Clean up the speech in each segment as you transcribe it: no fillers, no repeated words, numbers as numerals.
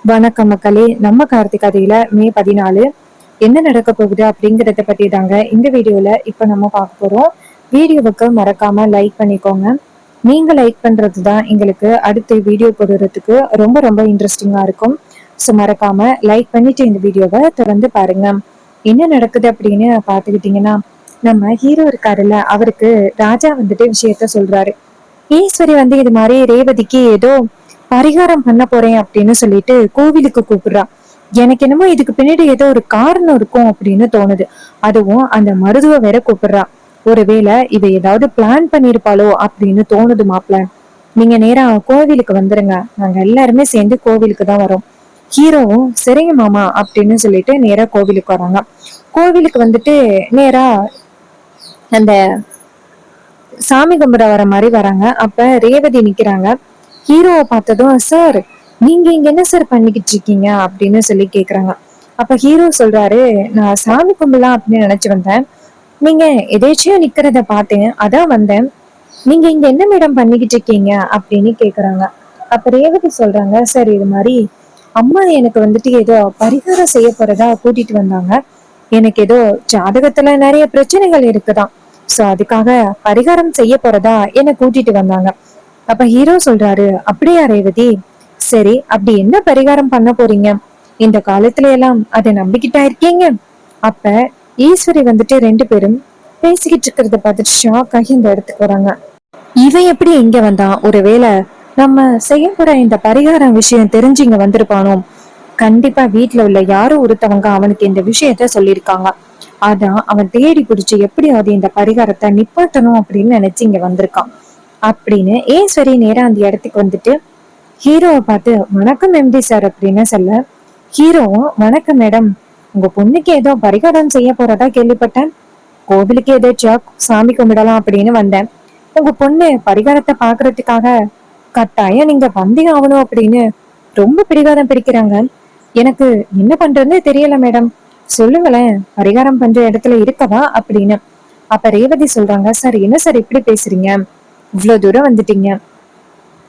வணக்கம் மக்களே. நம்ம கார்த்திக் கதையில மே 14 என்ன நடக்க போகுது அப்படிங்கறத பத்தி தாங்க இந்த வீடியோல இப்ப நம்ம பார்க்க போறோம். வீடியோவுக்கு மறக்காம லைக் பண்ணிக்கோங்க. நீங்க லைக் பண்றது தான் எங்களுக்கு அடுத்த வீடியோ போடுறதுக்கு ரொம்ப ரொம்ப இன்ட்ரெஸ்டிங்கா இருக்கும். ஸோ மறக்காம லைக் பண்ணிட்டு இந்த வீடியோவை தொடர்ந்து பாருங்க. என்ன நடக்குது அப்படின்னு பார்த்துக்கிட்டீங்கன்னா, நம்ம ஹீரோ இருக்காருல்ல, அவருக்கு ராஜா வந்துட்டு விஷயத்த சொல்றாரு. ஈஸ்வரி இது மாதிரி ரேவதிக்கு ஏதோ பரிகாரம் பண்ண போறேன் அப்படின்னு சொல்லிட்டு கோவிலுக்கு கூப்பிடுறா. எனக்கு என்னமோ இதுக்கு பின்னாடி ஏதோ ஒரு காரணம் இருக்கும் அப்படின்னு தோணுது. அதுவும் அந்த மருதுவ வேற கூப்பிடுறா. ஒருவேளை இவ ஏதாவது பிளான் பண்ணிருப்பாளோ அப்படின்னு தோணுது மாப்ள. நீங்க நேரா கோவிலுக்கு வந்துருங்க, நாங்க எல்லாருமே சேர்ந்து கோவிலுக்கு தான் வரோம். ஹீரோவும் சரிங்க மாமா அப்படின்னு சொல்லிட்டு நேரா கோவிலுக்கு வராங்க. கோவிலுக்கு நேரா அந்த சாமி கும்பிட வர மாதிரி வராங்க. அப்ப ரேவதி நிக்கிறாங்க. ஹீரோவை பார்த்ததும், சார் நீங்க இங்க என்ன சார் பண்ணிக்கிட்டு இருக்கீங்க அப்படின்னு சொல்லி கேக்குறாங்க. அப்ப ஹீரோ சொல்றாரு, நான் சாமி கும்பிடலாம் அப்படின்னு நினைச்சு வந்தேன், நீங்க எதேச்சியா நிக்கிறத பார்த்தேன், அதான் வந்தேன். நீங்க இங்க என்ன மேடம் பண்ணிக்கிட்டு இருக்கீங்க அப்படின்னு கேக்குறாங்க. அப்ப ரேவதி சொல்றாங்க, சார் இது மாதிரி அம்மா எனக்கு ஏதோ பரிகாரம் செய்ய போறதா கூட்டிட்டு வந்தாங்க. எனக்கு ஏதோ ஜாதகத்துல நிறைய பிரச்சனைகள் இருக்குதான், சோ அதுக்காக பரிகாரம் செய்ய போறதா என்ன கூட்டிட்டு வந்தாங்க. அப்ப ஹீரோ சொல்றாரு, அப்படியா ரேவதி, சரி அப்படி என்ன பரிகாரம் பண்ண போறீங்க, இந்த காலத்துல எல்லாம் அதை நம்பிக்கிட்டா இருக்கீங்க. அப்ப ஈஸ்வரி ரெண்டு பேரும் பேசிக்கிட்டு இருக்கிறத பார்த்துட்டு ஷாக் ஆகி இந்த இடத்துக்கு வராங்க. இவன் எப்படி இங்க வந்தான், ஒருவேளை நம்ம செய்ய போற இந்த பரிகாரம் விஷயம் தெரிஞ்சு இங்க வந்திருப்பானோ. கண்டிப்பா வீட்டுல உள்ள யாரோ ஒருத்தவங்க அவனுக்கு இந்த விஷயத்த சொல்லியிருக்காங்க. அதான் அவன் தேடி பிடிச்சு எப்படியாவது இந்த பரிகாரத்தை நிப்பாட்டணும் அப்படின்னு நினைச்சு இங்க வந்திருக்கான் அப்படின்னு சரி நேரா அந்த இடத்துக்கு ஹீரோவை பார்த்து, வணக்கம் எம்டி சார் அப்படின்னு சொல்ல, ஹீரோவும் வணக்கம் மேடம், உங்க பொண்ணுக்கு ஏதோ பரிகாரம் செய்ய போறதா கேள்விப்பட்டேன், கோவிலுக்கு ஏதாச்சும் சாமி கும்பிடலாம் அப்படின்னு வந்தேன். உங்க பொண்ணு பரிகாரத்தை பாக்குறதுக்காக கட்டாயம் நீங்க வந்தே ஆகணும் அப்படின்னு ரொம்ப பிடிவாதம் பிடிக்கிறாங்க. எனக்கு என்ன பண்றதுன்னு தெரியல மேடம், சொல்லுங்களேன், பரிகாரம் பண்ற இடத்துல இருக்கவா அப்படின்னு. அப்ப ரேவதி சொல்றாங்க, சார் என்ன சார் இப்படி பேசுறீங்க, இவ்வளவு தூரம் வந்துட்டீங்க,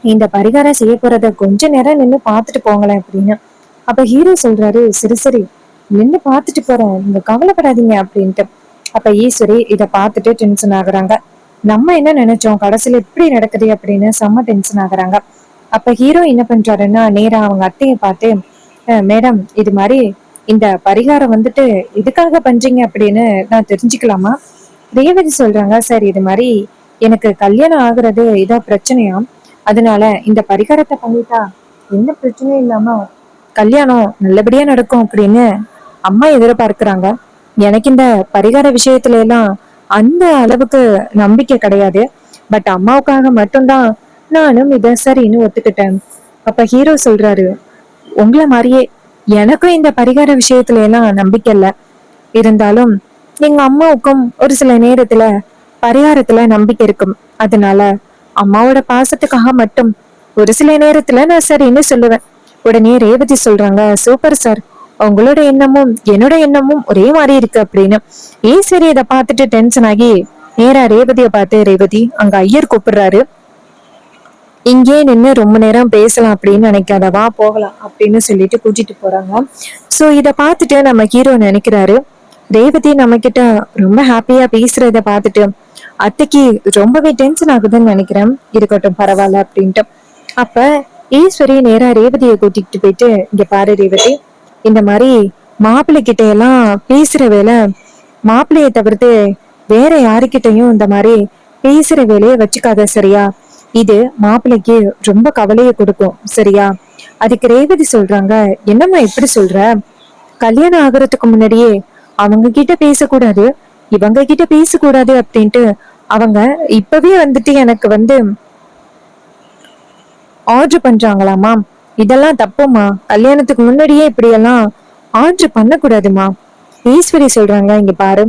இந்த பரிகாரம் செய்ய போறத கொஞ்ச நேரம் நின்னு பாத்துட்டு போங்களேன் அப்படின்னு. அப்ப ஹீரோ சொல்றாரு, சரி சரி நின்னு பாத்துட்டு போறேன், நீங்க கவலைப்படாதீங்க அப்படின்ட்டு. அப்ப ஈஸ்வரி இத பாத்துட்டு டென்ஷன் ஆகுறாங்க. நம்ம என்ன நினைச்சோம், கடைசியில இப்படி நடக்குது அப்படின்னு செம்ம டென்ஷன் ஆகுறாங்க. அப்ப ஹீரோ என்ன பண்றாருன்னா, நேரா அவங்க அத்தையை பார்த்து, மேடம் இது மாதிரி இந்த பரிகாரம் எதுக்காக பண்றீங்க அப்படின்னு நான் தெரிஞ்சுக்கலாமா. ரேவதி சொல்றாங்க, சார் இது மாதிரி எனக்கு கல்யாணம் ஆகுறது இதா பிரச்சனையா, அதனால இந்த பரிகாரத்தை பண்ணிட்டா எந்த பிரச்சனையும் இல்லாம கல்யாணம் நல்லபடியா நடக்கும் அப்படின்னு அம்மா எதிர்பார்க்கிறாங்க. எனக்கு இந்த பரிகார விஷயத்துல எல்லாம் அந்த அளவுக்கு நம்பிக்கை கிடையாது, பட் அம்மாவுக்காக மட்டும்தான் நானும் இத சரின்னு ஒத்துக்கிட்டேன். அப்ப ஹீரோ சொல்றாரு, உங்களை மாதிரியே எனக்கும் இந்த பரிகார விஷயத்துல எல்லாம் நம்பிக்கை இல்ல, இருந்தாலும் எங்க அம்மாவுக்கும் ஒரு சில நேரத்துல பரிகாரத்துல நம்பிக்கை இருக்கும், அதனால அம்மாவோட பாசத்துக்காக மட்டும் ஒரு சில நேரத்துல நான் சரின்னு சொல்லுவேன். உடனே ரேவதி சொல்றாங்க, சூப்பர் சார், உங்களோட எண்ணமும் என்னோட எண்ணமும் ஒரே மாதிரி இருக்கு அப்படின்னு. சரி இதை பார்த்துட்டு டென்ஷன் ஆகி நேரா ரேவதிய பார்த்து, ரேவதி அங்க ஐயர் கூப்பிடுறாரு, இங்கே நின்று ரொம்ப நேரம் பேசலாம் அப்படின்னு நினைக்காதவா போகலாம் அப்படின்னு சொல்லிட்டு கூட்டிட்டு போறாங்க. சோ இத பார்த்துட்டு நம்ம ஹீரோ நினைக்கிறாரு, ரேவதி நம்ம கிட்ட ரொம்ப ஹாப்பியா பேசுறத பார்த்துட்டு அத்தைக்கு ரொம்பவே டென்ஷன் ஆகுதுன்னு நினைக்கிறேன், இருக்கட்டும் பரவாயில்ல அப்படின்ட்டு. அப்ப ஈஸ்வரி நேரா ரேவதியை கூட்டிட்டு போயிட்டு, இங்க பாரு ரேவதி, இந்த மாதிரி மாப்பிள்ளை கிட்ட எல்லாம் பேசுற வேலை மாப்பிள்ளைய தவிர்த்து வேற யாருக்கிட்டையும் இந்த மாதிரி பேசுற வேலையை வச்சுக்காத சரியா, இது மாப்பிள்ளைக்கு ரொம்ப கவலையை கொடுக்கும் சரியா. அதுக்கு ரேவதி சொல்றாங்க, என்னம்மா எப்படி சொல்ற, கல்யாணம் ஆகுறதுக்கு முன்னாடியே அவங்க கிட்ட பேசக்கூடாது இவங்க கிட்ட பேசக்கூடாது அப்படின்ட்டு அவங்க இப்பவே எனக்கு ஆர்டர் பண்றாங்களாமா, இதெல்லாம் தப்புமா, கல்யாணத்துக்கு முன்னாடியே இப்படி எல்லாம் ஆர்டர் பண்ணக்கூடாதுமா. ஈஸ்வரி சொல்றாங்க, இங்க பாரு,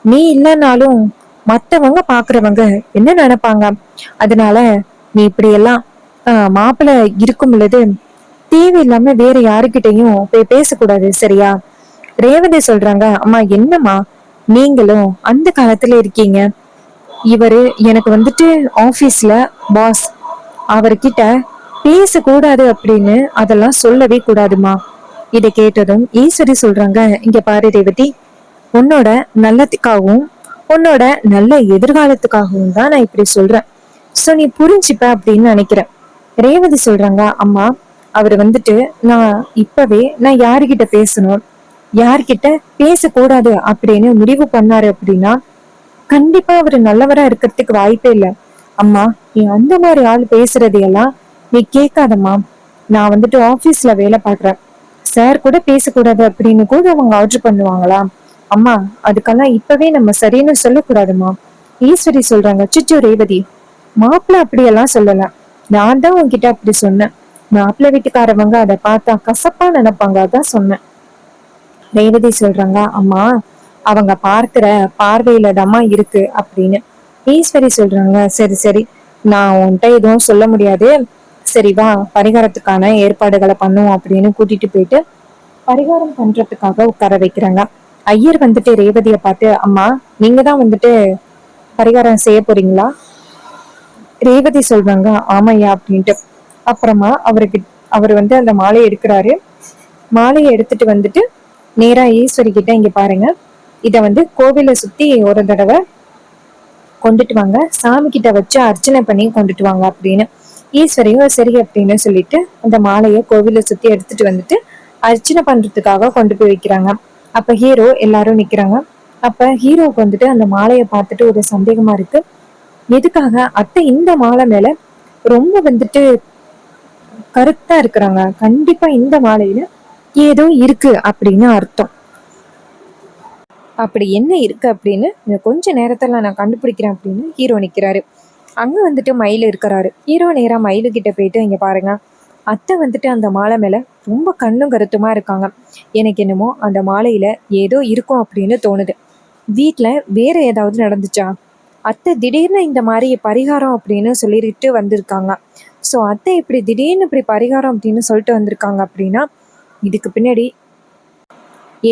நீ இல்லைன்னாலும் மத்தவங்க பாக்குறவங்க என்ன நினைப்பாங்க, அதனால நீ இப்படி எல்லாம் மாப்பிள்ளை இருக்கும் பொழுது தேவையில்லாம வேற யாருக்கிட்டையும் போய் பேசக்கூடாது சரியா. ரேவதி சொல்றாங்க, அம்மா என்னம்மா நீங்களும் அந்த காலத்துல இருக்கீங்க, இவரு எனக்கு ஆபீஸ்ல பாஸ், அவர்கிட்ட பேசக்கூடாது அப்படின்னு அதெல்லாம் சொல்லவே கூடாதுமா. இதை கேட்டதும் ஈஸ்வரி சொல்றாங்க, இங்க பாரு ரேவதி, உன்னோட நல்லதுக்காகவும் உன்னோட நல்ல எதிர்காலத்துக்காகவும் தான் நான் இப்படி சொல்றேன். சோ நீ புரிஞ்சுப்ப அப்படின்னு நினைக்கிறேன். ரேவதி சொல்றாங்க, அம்மா அவர் வந்துட்டு நான் யாருகிட்ட பேசணும், யார்கிட்ட பேசக்கூடாது அப்படின்னு முடிவு பண்ணாரு அப்படின்னா கண்டிப்பா அவரு நல்லவரா இருக்கிறதுக்கு வாய்ப்பே இல்லை. அம்மா நீ அந்த மாதிரி ஆள் பேசுறதையெல்லாம் நீ கேட்காதம்மா. நான் வந்துட்டு ஆபீஸ்ல வேலை பாக்குறேன். சார் கூட பேசக்கூடாது அப்படின்னு கூட அவங்க ஆர்டர் பண்ணுவாங்களா? அம்மா அதுக்கெல்லாம் இப்பவே நம்ம சரின்னு சொல்லக்கூடாதுமா. ஈஸ்வரி சொல்றாங்க, சிச்சு ரேவதி, மாப்பிள்ள அப்படியெல்லாம் சொல்லல. நான் தான் உன்கிட்ட அப்படி சொன்னேன். மாப்பிள்ளை வீட்டுக்காரவங்க அதை பார்த்தா கசப்பா நினைப்பாங்க, அதான் சொன்னேன். ரேவதி சொல்றாங்க, அம்மா அவங்க பார்க்கிற பார்வையில தாம்மா இருக்கு அப்படின்னு. ஈஸ்வரி சொல்றாங்க, சரி சரி, நான் உன்கிட்ட எதுவும் சொல்ல முடியாது. சரி வா, பரிகாரத்துக்கான ஏற்பாடுகளை பண்ணுவோம் அப்படின்னு கூட்டிட்டு போயிட்டு பரிகாரம் பண்றதுக்காக உட்கார வைக்கிறாங்க. ஐயர் வந்துட்டு ரேவதியை பார்த்து, அம்மா நீங்க தான் வந்துட்டு பரிகாரம் செய்ய போறீங்களா? ரேவதி சொல்றாங்க, ஆமையா அப்படின்ட்டு. அப்புறமா அவர் வந்து அந்த மாலையை எடுக்கிறாரு. மாலையை எடுத்துட்டு வந்துட்டு நேரா ஈஸ்வரி கிட்ட, இங்க பாருங்க, இத வந்து கோவிலை சுத்தி ஒரு தடவை கொண்டுட்டு வாங்க, சாமி கிட்ட வச்சு அர்ச்சனை பண்ணி கொண்டுட்டு வாங்க அப்படின்னு. ஈஸ்வரியும் சரி அப்படின்னு சொல்லிட்டு அந்த மாலையை கோவிலை சுத்தி எடுத்துட்டு வந்துட்டு அர்ச்சனை பண்றதுக்காக கொண்டு போய் வைக்கிறாங்க. அப்ப ஹீரோ எல்லாரும் நிக்கிறாங்க. அப்ப ஹீரோவுக்கு வந்துட்டு அந்த மாலையை பார்த்துட்டு ஒரு சந்தேகமா இருக்கு. எதுக்காக அத்தை இந்த மாலை மேல ரொம்ப வந்துட்டு கருத்தா இருக்கிறாங்க? கண்டிப்பா இந்த மாலையில ஏதோ இருக்கு அப்படின்னு அர்த்தம். அப்படி என்ன இருக்கு அப்படின்னு கொஞ்ச நேரத்துல நான் கண்டுபிடிக்கிறேன் அப்படின்னு ஹீரோ நிக்கிறாரு. அங்க வந்துட்டு மயில் இருக்கிறாரு. ஹீரோ நேரா மயிலு கிட்ட போயிட்டு, இங்க பாருங்க, அத்தை வந்துட்டு அந்த மாலை மேல ரொம்ப கண்ணும் கருத்துமா இருக்காங்க. எனக்கு என்னமோ அந்த மாலையில ஏதோ இருக்கும் அப்படின்னு தோணுது. வீட்டுல வேற ஏதாவது நடந்துச்சா? அத்தை திடீர்னு இந்த மாதிரி பரிகாரம் அப்படின்னு சொல்லிட்டு வந்திருக்காங்க. ஸோ அத்தை இப்படி திடீர்னு இப்படி பரிகாரம் அப்படின்னு சொல்லிட்டு வந்திருக்காங்க அப்படின்னா இதுக்கு பின்னாடி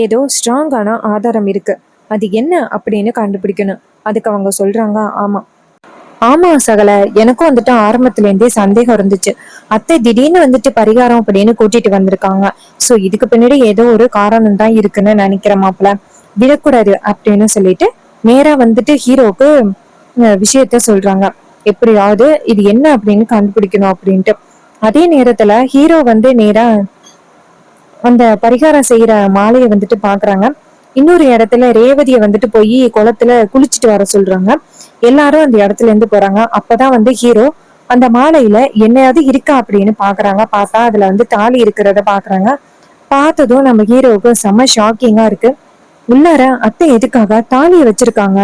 ஏதோ ஸ்ட்ராங்கான ஆதாரம் இருக்கு. அது என்ன அப்படின்னு கண்டுபிடிக்கணும். அதுக்கு அவங்க சொல்றாங்க, ஆமா ஆமா சகல, எனக்கும் வந்துட்டு ஆரம்பத்துல இருந்தே சந்தேகம் இருந்துச்சு. அத்தை திடீர்னு வந்துட்டு பரிகாரம் அப்படின்னு கூட்டிட்டு வந்திருக்காங்க. சோ இதுக்கு பின்னாடி ஏதோ ஒரு காரணம் தான் இருக்குன்னு நினைக்கிற மாப்பிள்ள, விடக்கூடாது அப்படின்னு சொல்லிட்டு நேரா வந்துட்டு ஹீரோக்கு விஷயத்த சொல்றாங்க. எப்படியாவது இது என்ன அப்படின்னு கண்டுபிடிக்கணும் அப்படின்ட்டு. அதே நேரத்துல ஹீரோ வந்து நேரா அந்த பரிகாரம் செய்யற மாலையை வந்துட்டு பாக்குறாங்க. இன்னொரு இடத்துல ரேவதியை வந்துட்டு போய் குளத்துல குளிச்சுட்டு வர சொல்றாங்க. எல்லாரும் அந்த இடத்துல இருந்து போறாங்க. அப்பதான் வந்து ஹீரோ அந்த மாலையில என்னையாவது இருக்கா அப்படின்னு பாக்குறாங்க. பார்த்தா அதுல வந்து தாலி இருக்கிறத பாக்குறாங்க. பார்த்ததும் நம்ம ஹீரோவுக்கு செம்ம ஷாக்கிங்கா இருக்கு. உள்ளார அத்தை எதுக்காக தாலியை வச்சிருக்காங்க?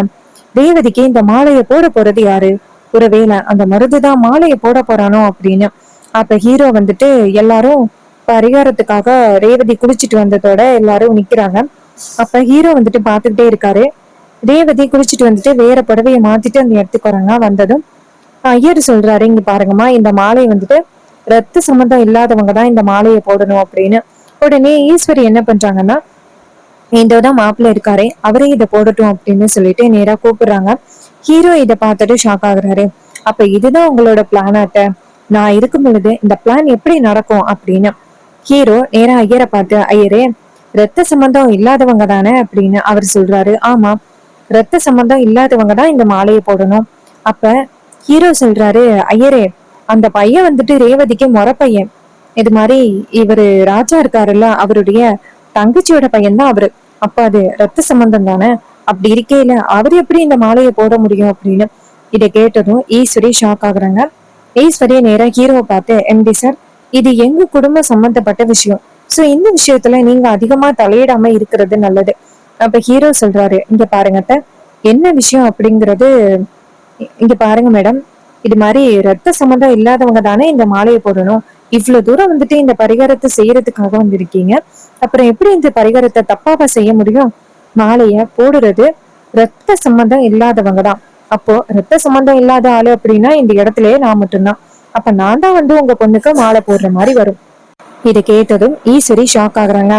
ரேவதிக்கு இந்த மாலையை போட போறது யாரு? ஒருவேளை அந்த மருதுதான் மாலையை போட போறானோ அப்படின்னு. அப்ப ஹீரோ வந்துட்டு எல்லாரும் பரிகாரத்துக்காக ரேவதி குளிச்சுட்டு வந்ததோட எல்லாரும் நிக்கிறாங்க. அப்ப ஹீரோ வந்துட்டு பாத்துக்கிட்டே இருக்காரு. ரேவதி குளிச்சுட்டு வந்துட்டு வேற புடவைய மாத்திட்டு அந்த இடத்துக்கு வராங்க. வந்ததும் ஐயர் சொல்றாரு, இங்க பாருங்கம்மா, இந்த மாலை வந்துட்டு ரத்த சம்பந்தம் இல்லாதவங்க தான் இந்த மாலையை போடணும் அப்படின்னு. உடனே ஈஸ்வரி என்ன பண்றாங்கன்னா, இதோதான் மாப்பிள்ள இருக்காரே, அவரே இதை போடட்டும் அப்படின்னு சொல்லிட்டு நேரா கூப்பிடுறாங்க. ஹீரோ இதை பார்த்துட்டு ஷாக் ஆகுறாரு. அப்ப இதுதான் உங்களோட பிளானாட்ட? நான் இருக்கும் பொழுது இந்த பிளான் எப்படி நடக்கும் அப்படின்னு. ஹீரோ நேரா ஐயரை பார்த்து, ஐயரே ரத்த சம்பந்தம் இல்லாதவங்க தானே அப்படின்னு அவர் சொல்றாரு. ஆமா, ரத்த சம்பந்தம் இல்லாதவங்க தான் இந்த மாலையை போடணும். அப்ப ஹீரோ சொல்றாரு, ஐயரே அந்த பையன் வந்துட்டு ரேவதிக்கு முறை பையன். இது மாதிரி இவரு ராஜா இருக்காருல்ல, அவருடைய தங்கச்சியோட பையன் தான் அவரு. அப்ப அது ரத்த சம்பந்தம் தானே? அப்படி இருக்கையில அவர் எப்படி இந்த மாலையை போட முடியும் அப்படின்னு. இதை கேட்டதும் ஈஸ்வரி ஷாக் ஆகுறாங்க. ஈஸ்வரி நேரா ஹீரோவை பார்த்து, எம்டி சார், இது எங்க குடும்ப சம்பந்தப்பட்ட விஷயம். சோ இந்த விஷயத்துல நீங்க அதிகமா தலையிடாம இருக்கிறது நல்லது. அப்ப ஹீரோ சொல்றாரு, இங்க பாருங்க என்ன விஷயம் அப்படிங்கிறது, இங்க பாருங்க மேடம், இது மாதிரி ரத்த சம்பந்தம் இல்லாதவங்க தானே இந்த மாலையை போடணும். இவ்வளவு தூரம் வந்துட்டு இந்த பரிகாரத்தை செய்யறதுக்காக வந்திருக்கீங்க. அப்புறம் எப்படி இந்த பரிகாரத்தை தப்பாவா செய்ய முடியும்? மாலைய போடுறது ரத்த சம்பந்தம் இல்லாதவங்க தான். அப்போ ரத்த சம்பந்தம் இல்லாத ஆளு அப்படின்னா இந்த இடத்துலயே நான் மட்டும்தான். அப்ப நான் தான் வந்து உங்க பொண்ணுக்கு மாலை போடுற மாதிரி வரும். இதை கேட்டதும் ஈஸ்வரி ஷாக் ஆகுறாங்க.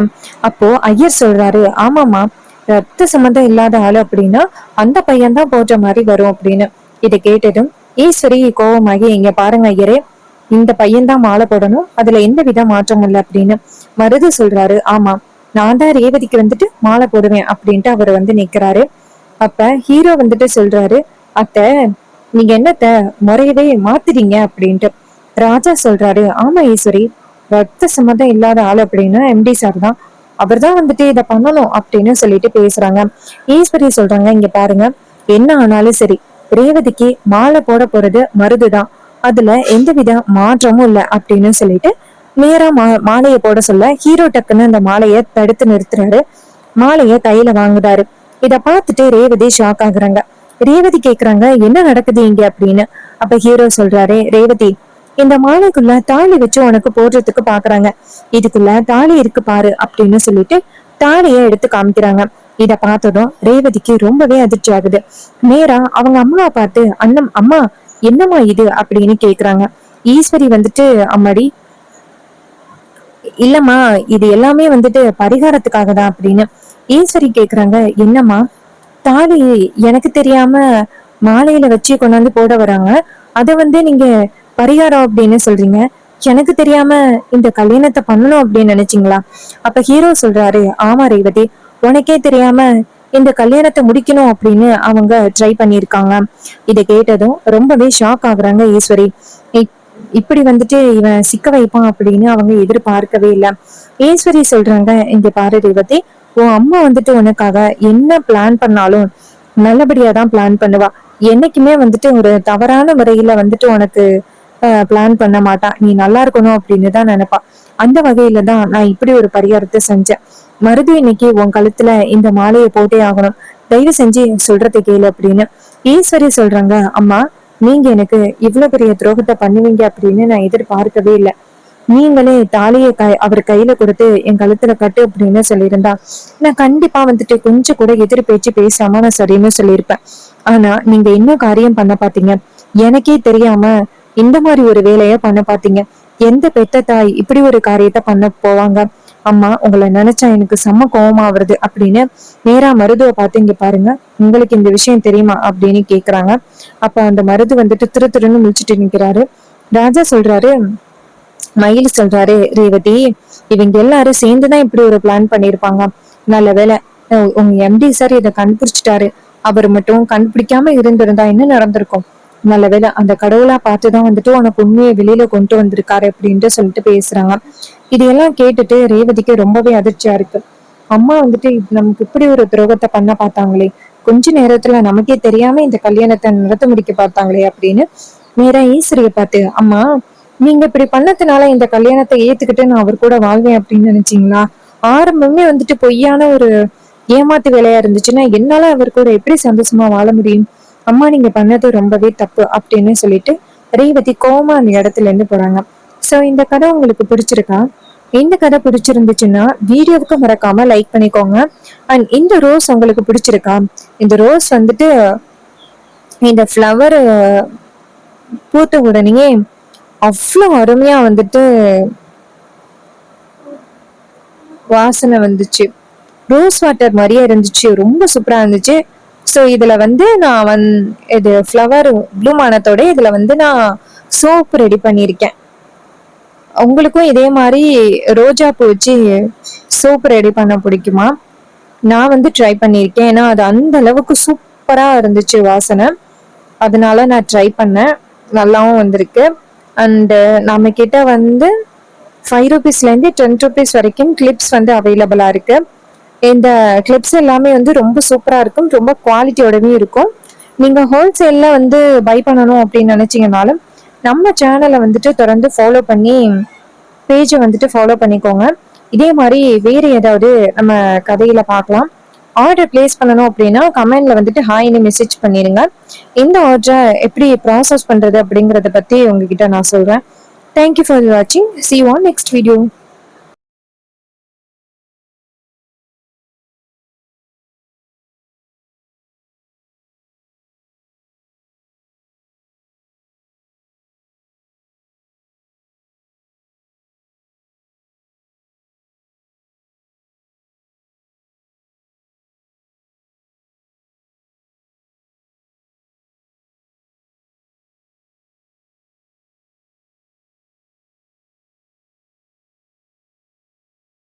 அப்போ ஐயர் சொல்றாரு, ஆமாமா, ரத்த சம்பந்தம் இல்லாத ஆளு அப்படின்னா அந்த பையன் தான் போடுற மாதிரி வரும் அப்படின்னு. இதை கேட்டதும் ஈஸ்வரி கோபமாகி, இங்க பாருங்க ஐயரே, இந்த பையன் தான் மாலை போடணும், அதுல எந்த வித மாற்றமும் இல்லை அப்படின்னு. மருது சொல்றாரு, ஆமா நான் தான் ரேவதிக்கு வந்துட்டு மாலை போடுவேன் அப்படின்ட்டு அவர் வந்து நிக்கிறாரு. அப்ப ஹீரோ வந்துட்டு சொல்றாரு, அத்தை நீங்க என்னத்த முறையவே மாத்துறீங்க அப்படின்ட்டு. ராஜா சொல்றாரு, ஆமா ஈஸ்வரி, ரத்த சம்மந்தம் இல்லாத ஆள் அப்படின்னா எம்டி சார் தான், அவர் தான் வந்துட்டு இதை பண்ணணும் அப்படின்னு சொல்லிட்டு பேசுறாங்க. ஈஸ்வரி சொல்றாங்க, இங்க பாருங்க, என்ன ஆனாலும் சரி ரேவதிக்கு மாலை போட போறது மருதுதான், அதுல எந்தவித மாற்றமும் இல்லை அப்படின்னு சொல்லிட்டு நேரா மாலையை போட சொல்ல ஹீரோ டக்குன்னு அந்த மாலையை தடுத்து நிறுத்துறாரு. மாலைய கையில வாங்குறாரு. இத பார்த்துட்டு ரேவதி ஷாக் ஆகுறாங்க. ரேவதி கேக்குறாங்க, என்ன நடக்குது இங்க அப்படின்னு. அப்ப ஹீரோ சொல்றாரு, ரேவதி இந்த மாலைக்குள்ள தாலி வச்சு உனக்கு போடுறதுக்கு பாக்குறாங்க, இதுக்குள்ள தாலி இருக்கு பாரு அப்படின்னு சொல்லிட்டு தாலிய எடுத்து காமிக்கிறாங்க. இத பார்த்ததும் ரேவதிக்கு ரொம்பவே அதிர்ச்சி ஆகுது. நேரா அவங்க அம்மாவை பார்த்து, அண்ணம் அம்மா என்னம்மா இது அப்படின்னு கேக்குறாங்க. ஈஸ்வரி வந்துட்டு, அம்மாடி இல்லம்மா இது எல்லாமே வந்துட்டு பரிகாரத்துக்காக தான் அப்படின்னு. ஈஸ்வரி கேக்குறாங்க, என்னம்மா தாலி எனக்கு தெரியாம மாலையில வச்சு கொண்டாந்து போட வராங்க, அத வந்து நீங்க பரிகாரம் அப்படின்னு சொல்றீங்க, எனக்கு தெரியாம இந்த கல்யாணத்தை பண்ணணும் அப்படின்னு நினைச்சீங்களா? அப்ப ஹீரோ சொல்றாரு, ஆமா ரேவதி, உனக்கே தெரியாம இந்த கல்யாணத்தை முடிக்கணும் அப்படின்னு அவங்க ட்ரை பண்ணிருக்காங்க. இதை கேட்டதும் ரொம்பவே ஷாக் ஆகுறாங்க ஈஸ்வரி. இப்படி வந்துட்டு இவன் சிக்க வைப்பான் அப்படின்னு அவங்க எதிர்பார்க்கவே இல்லை. ஈஸ்வரி சொல்றாங்க, இங்க பாரு ரேவதி, உன் அம்மா வந்துட்டு உனக்காக என்ன பிளான் பண்ணாலும் நல்லபடியா தான் பிளான் பண்ணுவா. என்னைக்குமே வந்துட்டு ஒரு தவறான முறையில வந்துட்டு உனக்கு பிளான் பண்ண மாட்டா. நீ நல்லா இருக்கணும் அப்படின்னு தான் நினைப்பா. அந்த வகையில தான் நான் இப்படி ஒரு பரிகாரத்தை செஞ்சேன். மறுபடியும் இன்னைக்கு உன் கழுத்துல இந்த மாலையை போட்டே ஆகணும், தயவு செஞ்சு சொல்றதை கேளு அப்படின்னு. ஈஸ்வரி சொல்றாங்க, அம்மா நீங்க எனக்கு இவ்வளவு பெரிய துரோகத்தை பண்ணுவீங்க அப்படின்னு நான் எதிர்பார்க்கவே இல்லை. நீங்களே தாலியை அவர் கையில கொடுத்து என் கழுத்துல கட்டு அப்படின்னு சொல்லியிருந்தா நான் கண்டிப்பா வந்துட்டு கொஞ்சம் கூட எதிர் பேச்சு பேசாம நான் சரின்னு சொல்லியிருப்பேன். ஆனா நீங்க என்ன காரியம் பண்ண பாத்தீங்க, எனக்கே தெரியாம இந்த மாதிரி ஒரு வேலைய பண்ண பாத்தீங்க. எந்த பெத்த தாய் இப்படி ஒரு காரியத்தை பண்ண போவாங்க? அம்மா உங்களை நினைச்சா எனக்கு செம்ம கோவமா வருது அப்படின்னு நேரா மருதுவை பார்த்து, இங்க பாருங்க, உங்களுக்கு இந்த விஷயம் தெரியுமா அப்படின்னு கேக்குறாங்க. அப்ப அந்த மருது வந்துட்டு திரு திருன்னு முடிச்சுட்டு நிக்கிறாரு. ராஜா சொல்றாரு, மயில் சொல்றாரு, ரேவதி இவங்க எல்லாரும் சேர்ந்துதான் இப்படி ஒரு பிளான் பண்ணிருப்பாங்க. நல்ல வேலை உங்க எம்டி சார் இதை கண்டுபிடிச்சிட்டாரு. அவர் மட்டும் கண்டுபிடிக்காம இருந்திருந்தா என்ன நடந்திருக்கும்? நல்ல வேலை அந்த கடவுளா பார்த்துதான் வந்துட்டு உனக்கு உண்மையை வெளியில கொண்டு வந்திருக்காரு அப்படின்ட்டு சொல்லிட்டு பேசுறாங்க. இதையெல்லாம் கேட்டுட்டு ரேவதிக்கு ரொம்பவே அதிர்ச்சியா இருக்கு. அம்மா வந்துட்டு நமக்கு இப்படி ஒரு துரோகத்தை பண்ண பார்த்தாங்களே, கொஞ்ச நேரத்துல நமக்கே தெரியாம இந்த கல்யாணத்தை நடத்த முடிக்க பார்த்தாங்களே அப்படின்னு நேரா ஈஸ்வரிய பார்த்து, அம்மா நீங்க இப்படி பண்ணதுனால இந்த கல்யாணத்தை ஏத்துக்கிட்டு நான் அவர் கூட வாழ்வேன் அப்படின்னு நினைச்சீங்களா? ஆரம்பமே வந்துட்டு பொய்யான ஒரு ஏமாத்து வேலையா இருந்துச்சுன்னா என்னால அவர் கூட எப்படி சந்தோஷமா வாழ முடியும்? அம்மா நீங்க பண்ணது ரொம்பவே தப்பு அப்படின்னு சொல்லிட்டு ரேவதி கோமா அந்த இடத்துல இருந்து போறாங்க. சோ இந்த கதை உங்களுக்கு பிடிச்சிருக்கா? இந்த கதை பிடிச்சிருந்துச்சுன்னா வீடியோவுக்கு மறக்காம லைக் பண்ணிக்கோங்க. அண்ட் இந்த ரோஸ் உங்களுக்கு பிடிச்சிருக்கா? இந்த ரோஸ் வந்துட்டு இந்த ஃப்ளவர் பூத்த உடனே அவ்வளோ அருமையா வந்துட்டு வாசனை வந்துச்சு, ரோஸ் வாட்டர் மாதிரியே இருந்துச்சு, ரொம்ப சூப்பரா இருந்துச்சு. ஸோ இதுல வந்து நான் இது ஃப்ளவர் ப்ளூம் ஆனத்தோட இதுல வந்து நான் சோப் ரெடி பண்ணியிருக்கேன். உங்களுக்கும் இதே மாதிரி ரோஜா பூ வச்சு சோப் ரெடி பண்ண பிடிக்குமா? நான் வந்து ட்ரை பண்ணியிருக்கேன். ஏன்னா அது அந்த அளவுக்கு சூப்பரா இருந்துச்சு வாசனை, அதனால நான் ட்ரை பண்ணேன், நல்லாவும் வந்திருக்கு. அண்டு நம்ம கிட்ட வந்து 5 ரூபீஸ்லேருந்து 10 ரூபீஸ் வரைக்கும் கிளிப்ஸ் வந்து அவைலபிளாக இருக்கு. இந்த கிளிப்ஸ் எல்லாமே வந்து ரொம்ப சூப்பராக இருக்கும், ரொம்ப குவாலிட்டியோடவே இருக்கும். நீங்கள் ஹோல்சேலில் வந்து பை பண்ணணும் அப்படின்னு நினச்சிங்கனாலும் நம்ம சேனலை வந்துட்டு தொடர்ந்து ஃபாலோ பண்ணி பேஜை வந்துட்டு ஃபாலோ பண்ணிக்கோங்க. இதே மாதிரி வேறு ஏதாவது நம்ம கதையில பார்க்கலாம். ஆர்டர் பிளேஸ் பண்ணணும் அப்படின்னா கமெண்ட்ல வந்துட்டு ஹாய்னு மெசேஜ் பண்ணிடுங்க. இந்த ஆர்டரை எப்படி ப்ராசஸ் பண்றது அப்படிங்கறத பத்தி உங்ககிட்ட நான் சொல்றேன். தேங்க்யூ ஃபார் வாட்சிங். See you on next video.